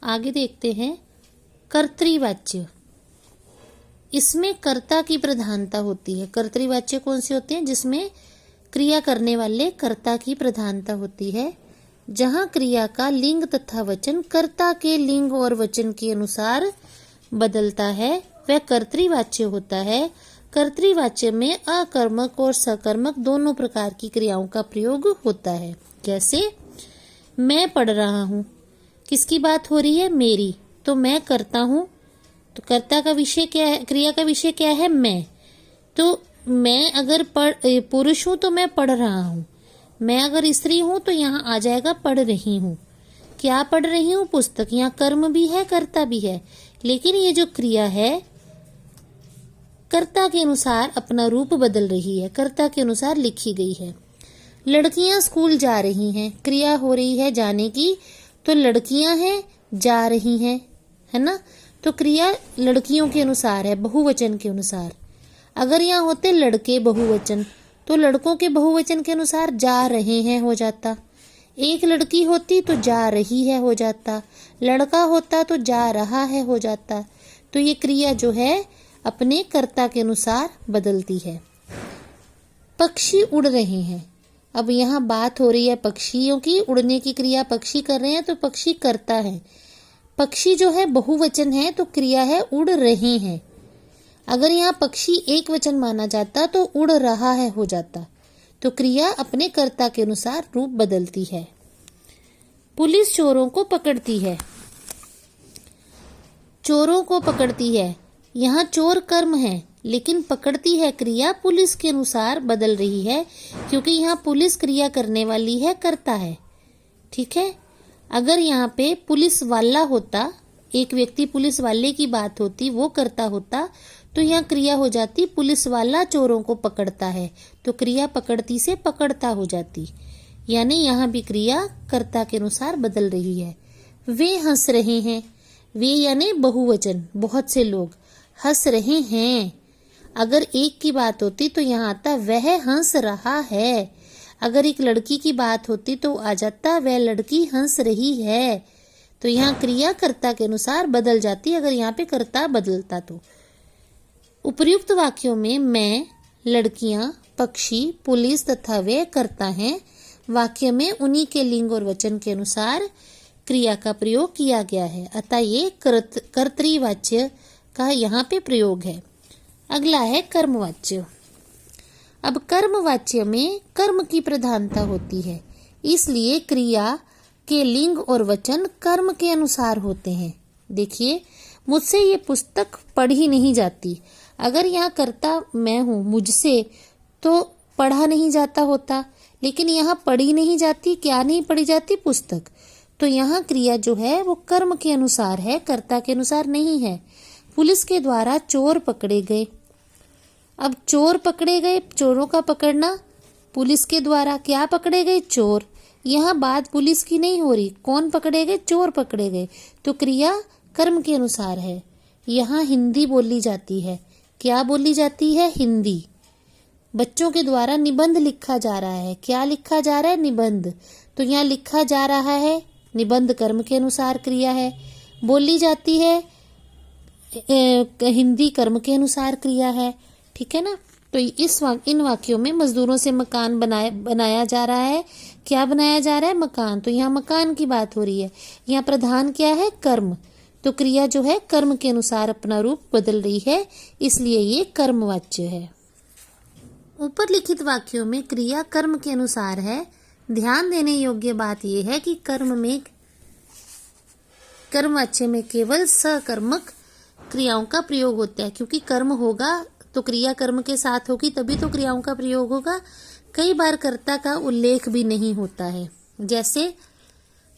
आगे देखते हैं कर्तृवाच्य। इसमें कर्ता की प्रधानता होती है। कर्तृवाच्य कौन से होते हैं? जिसमें क्रिया करने वाले कर्ता की प्रधानता होती है। जहां क्रिया का लिंग तथा वचन कर्ता के लिंग और वचन के अनुसार बदलता है वह कर्तृवाच्य होता है। कर्तृवाच्य में अकर्मक और सकर्मक दोनों प्रकार की क्रियाओं का प्रयोग होता है। जैसे मैं पढ़ रहा हूँ, किसकी बात हो रही है? मेरी। तो मैं करता हूँ, तो कर्ता का विषय क्या है? क्रिया का विषय क्या है? मैं। तो मैं अगर पुरुष हूँ तो मैं पढ़ रहा हूँ। मैं अगर स्त्री हूँ तो यहाँ आ जाएगा पढ़ रही हूँ। क्या पढ़ रही हूँ? पुस्तक। यहाँ कर्म भी है, कर्ता भी है, लेकिन ये जो क्रिया है कर्ता के अनुसार अपना रूप बदल रही है, कर्ता के अनुसार लिखी गई है। लड़कियां स्कूल जा रही हैं, क्रिया हो रही है जाने की, तो लड़कियां हैं, जा रही हैं, है ना? तो क्रिया लड़कियों के अनुसार है, बहुवचन के अनुसार। अगर यहाँ होते लड़के बहुवचन, तो लड़कों के बहुवचन के अनुसार जा रहे हैं हो जाता। एक लड़की होती तो जा रही है हो जाता। लड़का होता तो जा रहा है हो जाता। तो ये क्रिया जो है अपने कर्ता के अनुसार बदलती है। पक्षी उड़ रहे हैं। अब यहाँ बात हो रही है पक्षियों की, उड़ने की क्रिया पक्षी कर रहे हैं, तो पक्षी करता है। पक्षी जो है बहुवचन है, तो क्रिया है उड़ रहे हैं। अगर यहाँ पक्षी एक वचन माना जाता तो उड़ रहा है हो जाता। तो क्रिया अपने कर्ता के अनुसार रूप बदलती है। पुलिस चोरों को पकड़ती है। चोरों को पकड़ती है, यहाँ चोर कर्म है, लेकिन पकड़ती है क्रिया पुलिस के अनुसार बदल रही है, क्योंकि यहाँ पुलिस क्रिया करने वाली है, कर्ता है। ठीक है। अगर यहाँ पे पुलिस वाला होता, एक व्यक्ति पुलिस वाले की बात होती, वो कर्ता होता, तो यहाँ क्रिया हो जाती पुलिस वाला चोरों को पकड़ता है, तो क्रिया पकड़ती से पकड़ता हो जाती। यानी यहाँ भी क्रिया कर्ता के अनुसार बदल रही है। वे हंस रहे हैं। वे यानी बहुवचन, बहुत से लोग हंस रहे हैं। अगर एक की बात होती तो यहाँ आता वह हंस रहा है। अगर एक लड़की की बात होती तो आ जाता वह लड़की हंस रही है। तो यहाँ क्रिया कर्ता के अनुसार बदल जाती अगर यहाँ पे कर्ता बदलता तो। उपर्युक्त वाक्यों में मैं, लड़कियां, पक्षी, पुलिस तथा वे कर्ता हैं। वाक्य में उन्हीं के लिंग और वचन के अनुसार क्रिया का प्रयोग किया गया है, अतः ये कर्तृवाच्य का यहाँ पे प्रयोग है। अगला है कर्मवाच्य। अब कर्मवाच्य में कर्म की प्रधानता होती है, इसलिए क्रिया के लिंग और वचन कर्म के अनुसार होते हैं। देखिए, मुझसे ये पुस्तक पढ़ी नहीं जाती। अगर यहाँ कर्ता मैं हूँ, मुझसे तो पढ़ा नहीं जाता होता, लेकिन यहाँ पढ़ी नहीं जाती। क्या नहीं पढ़ी जाती? पुस्तक। तो यहाँ क्रिया जो है वो कर्म के अनुसार है, कर्ता के अनुसार नहीं है। पुलिस के द्वारा चोर पकड़े गए। अब चोर पकड़े गए, चोरों का पकड़ना पुलिस के द्वारा। क्या पकड़े गए? चोर। यहाँ बात पुलिस की नहीं हो रही, कौन पकड़े गए? चोर पकड़े गए। तो क्रिया कर्म के अनुसार है। यहाँ हिंदी बोली जाती है। क्या बोली जाती है? हिंदी। बच्चों के द्वारा निबंध लिखा जा रहा है। क्या लिखा जा रहा है? निबंध। तो यहाँ लिखा जा रहा है, निबंध कर्म के अनुसार क्रिया है। बोली जाती है हिंदी, कर्म के अनुसार क्रिया है। ठीक है ना? तो इन वाक्यों में मजदूरों से मकान बनाया जा रहा है। क्या बनाया जा रहा है? मकान। तो यहाँ मकान की बात हो रही है। यहाँ प्रधान क्या है? कर्म। तो क्रिया जो है कर्म के अनुसार अपना रूप बदल रही है, इसलिए ये कर्मवाच्य है। ऊपर लिखित वाक्यों में क्रिया कर्म के अनुसार है। ध्यान देने योग्य बात यह है कि कर्मवाच्य में केवल सकर्मक क्रियाओं का प्रयोग होता है, क्योंकि कर्म होगा तो क्रिया कर्म के साथ होगी, तभी तो क्रियाओं का प्रयोग होगा। कई बार कर्ता का उल्लेख भी नहीं होता है। जैसे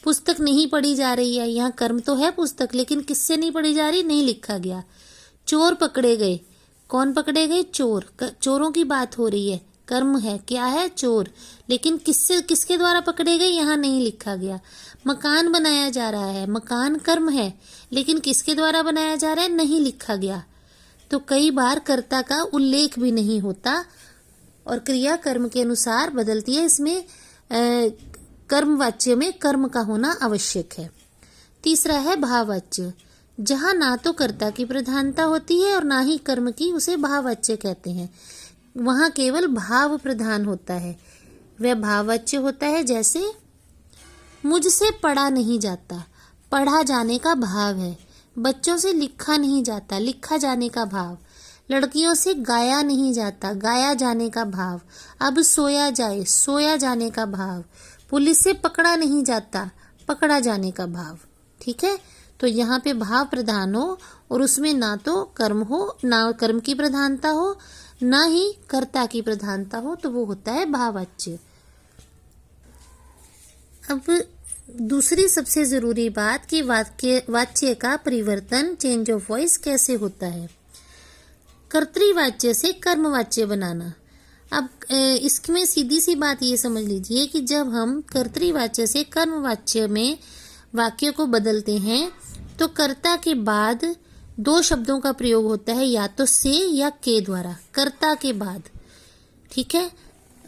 पुस्तक नहीं पढ़ी जा रही है, यहाँ कर्म तो है पुस्तक, लेकिन किससे नहीं पढ़ी जा रही? नहीं लिखा गया। चोर पकड़े गए। कौन पकड़े गए? चोर। चोरों की बात हो रही है, कर्म है। क्या है? चोर। लेकिन किसके द्वारा पकड़े गए? यहाँ नहीं लिखा गया। मकान बनाया जा रहा है। मकान कर्म है, लेकिन किसके द्वारा बनाया जा रहा है? नहीं लिखा गया। तो कई बार कर्ता का उल्लेख भी नहीं होता और क्रिया कर्म के अनुसार बदलती है। इसमें कर्मवाच्य में कर्म का होना आवश्यक है। तीसरा है भाववाच्य। जहाँ ना तो कर्ता की प्रधानता होती है और ना ही कर्म की, उसे भाववाच्य कहते हैं। वहाँ केवल भाव प्रधान होता है। वह भाववाच्य होता है, जैसे मुझसे पढ़ा नहीं जाता, पढ़ा जाने का भाव है। बच्चों से लिखा नहीं जाता, लिखा जाने का भाव। लड़कियों से गाया नहीं जाता, गाया जाने का भाव। अब सोया जाए, सोया जाने का भाव। पुलिस से पकड़ा नहीं जाता, पकड़ा जाने का भाव। ठीक है, तो यहाँ पे भाव प्रधान हो और उसमें ना तो कर्म हो, ना कर्म की प्रधानता हो, ना ही कर्ता की प्रधानता हो, तो वो होता है भाववाच्य। अब दूसरी सबसे जरूरी बात कि वाच्य का परिवर्तन, चेंज ऑफ वॉइस कैसे होता है। कर्तृवाच्य से कर्मवाच्य बनाना। अब इसमें सीधी सी बात ये समझ लीजिए कि जब हम कर्तृवाच्य से कर्मवाच्य में वाक्य को बदलते हैं तो कर्ता के बाद दो शब्दों का प्रयोग होता है, या तो से या के द्वारा, कर्ता के बाद। ठीक है,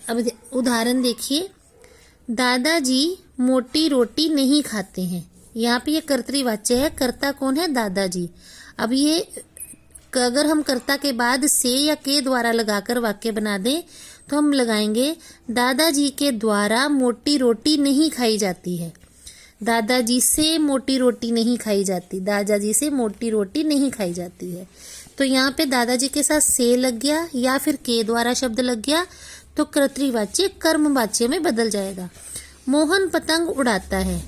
अब उदाहरण देखिए, दादाजी मोटी रोटी नहीं खाते हैं। यहाँ पे ये कर्तृवाच्य है, कर्ता कौन है, दादाजी। अब ये अगर हम कर्ता के बाद से या के द्वारा लगाकर वाक्य बना दें तो हम लगाएंगे, दादाजी के द्वारा मोटी रोटी नहीं खाई जाती है। दादाजी से मोटी रोटी नहीं खाई जाती, दादाजी से मोटी रोटी नहीं खाई जाती है। तो यहाँ पे दादाजी के साथ से लग गया या फिर के द्वारा शब्द लग गया तो कर्तृवाच्य कर्मवाच्य में बदल जाएगा। मोहन पतंग उड़ाता है,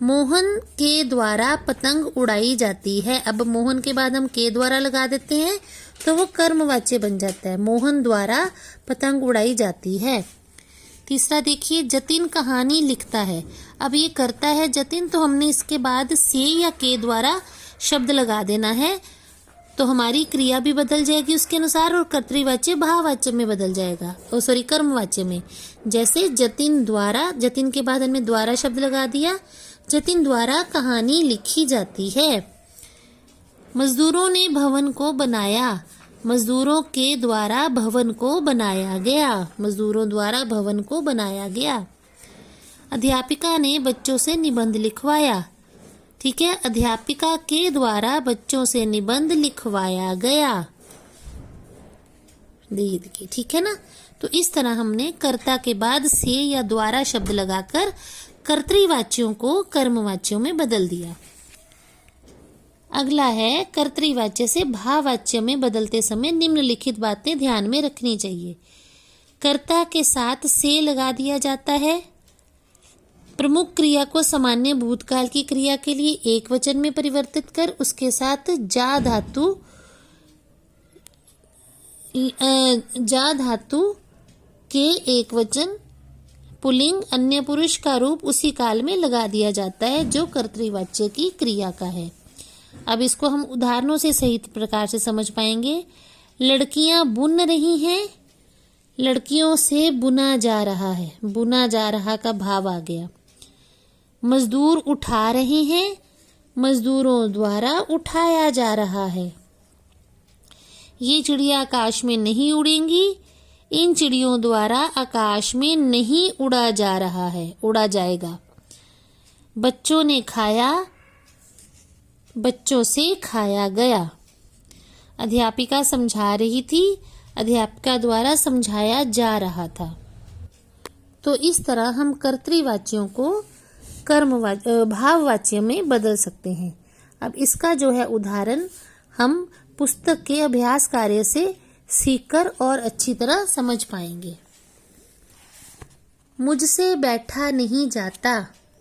मोहन के द्वारा पतंग उड़ाई जाती है। अब मोहन के बाद हम के द्वारा लगा देते हैं तो वो कर्मवाच्य बन जाता है, मोहन द्वारा पतंग उड़ाई जाती है। तीसरा देखिए, जतिन कहानी लिखता है। अब ये करता है जतिन, तो हमने इसके बाद से या के द्वारा शब्द लगा देना है, तो हमारी क्रिया भी बदल जाएगी उसके अनुसार और कर्तृवाच्य भाववाच्य में बदल जाएगा, कर्मवाच्य में। जैसे जतिन द्वारा, जतिन के बाद हमने द्वारा शब्द लगा दिया, जतिन द्वारा कहानी लिखी जाती है। मजदूरों ने भवन को बनाया, मजदूरों के द्वारा भवन को बनाया गया, मजदूरों द्वारा भवन को बनाया गया। अध्यापिका ने बच्चों से निबंध लिखवाया। ठीक है, अध्यापिका के द्वारा बच्चों से निबंध लिखवाया गया। देखिए, ठीक है ना। तो इस तरह हमने कर्ता के बाद से या द्वारा शब्द लगाकर कर्तृवाच्यों को कर्मवाच्यों में बदल दिया। अगला है, कर्तृवाच्य से भाववाच्य में बदलते समय निम्नलिखित बातें ध्यान में रखनी चाहिए। कर्ता के साथ से लगा दिया जाता है। प्रमुख क्रिया को सामान्य भूतकाल की क्रिया के लिए एक वचन में परिवर्तित कर उसके साथ जा धातु के एक वचन पुल्लिंग अन्य पुरुष का रूप उसी काल में लगा दिया जाता है जो कर्तृवाच्य की क्रिया का है। अब इसको हम उदाहरणों से सही प्रकार से समझ पाएंगे। लड़कियां बुन रही हैं, लड़कियों से बुना जा रहा है, बुना जा रहा का भाव आ गया। मजदूर उठा रहे हैं, मजदूरों द्वारा उठाया जा रहा है। ये चिड़िया आकाश में नहीं उड़ेंगी, इन चिड़ियों द्वारा आकाश में नहीं उड़ा जा रहा है, उड़ा जाएगा। बच्चों ने खाया, बच्चों से खाया गया। अध्यापिका समझा रही थी, अध्यापिका द्वारा समझाया जा रहा था। तो इस तरह हम कर्तृवाच्यों को भाववाच्य में बदल सकते हैं। अब इसका जो है उदाहरण हम पुस्तक के अभ्यास कार्य से सीखकर और अच्छी तरह समझ पाएंगे। मुझसे बैठा नहीं जाता।